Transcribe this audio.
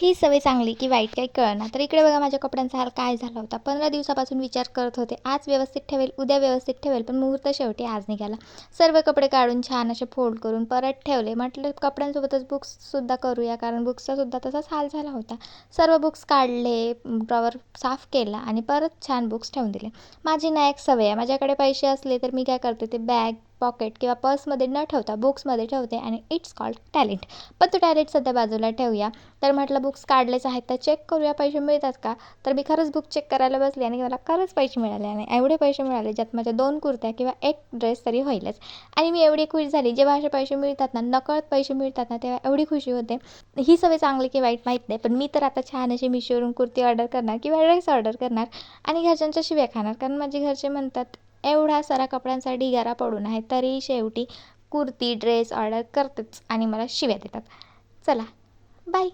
ही सवय चांगली की वाईट काही कळणार. तर इकडे बघा माझ्या कपड्यांचा हाल काय झाला होता. 15 दिवसापासून विचार करत होते, आज व्यवस्थित ठेवेल, उद्या व्यवस्थित ठेवेल, पण मुहूर्त शेवटी आज निघाला. सर्व कपडे काढून छान असे फोल्ड करून परत ठेवले. म्हटलं कपड्यांसोबतच बुक्ससुद्धा करूया, कारण बुक्सचा सुद्धा तसाच हाल झाला होता. सर्व बुक्स काढले, ड्रॉवर साफ केला आणि परत छान बुक्स ठेवून दिले. माझी ना एक सवय आहे, माझ्याकडे पैसे असले तर मी काय करते, ते बॅग, पॉकेट किंवा पर्समध्ये न ठेवता बुक्समध्ये ठेवते आणि इट्स कॉल्ड टॅलेंट. पण तो टॅलेंट सध्या बाजूला ठेवूया. तर म्हटलं बुक्स काढलेच आहेत तर चेक करूया पैसे मिळतात का? तर मी खरंच बुक चेक करायला बसले आणि मला खरंच पैसे मिळाले आणि एवढे पैसे मिळाले ज्यात माझ्या 2 कुर्त्या किंवा 1 ड्रेस तरी होईलच. आणि मी एवढी खुश झाली, जेव्हा असे पैसे मिळतात ना, नकळत पैसे मिळतात ना, तेव्हा एवढी खुशी होते. ही सवय चांगली की वाईट माहीत नाही, पण मी तर आता छान अशी Meeshoवरून कुर्ती ऑर्डर करणार किंवा ड्रेस ऑर्डर करणार आणि घरच्यांच्या शिव्या खाणार. कारण माझे घरचे म्हणतात, एवढा सारा कपड्यांचा ढिगारा पडून आहे, तरी शेवटी कुर्ती, ड्रेस ऑर्डर करतेच आणि मला शिव्या देतात. चला, बाय.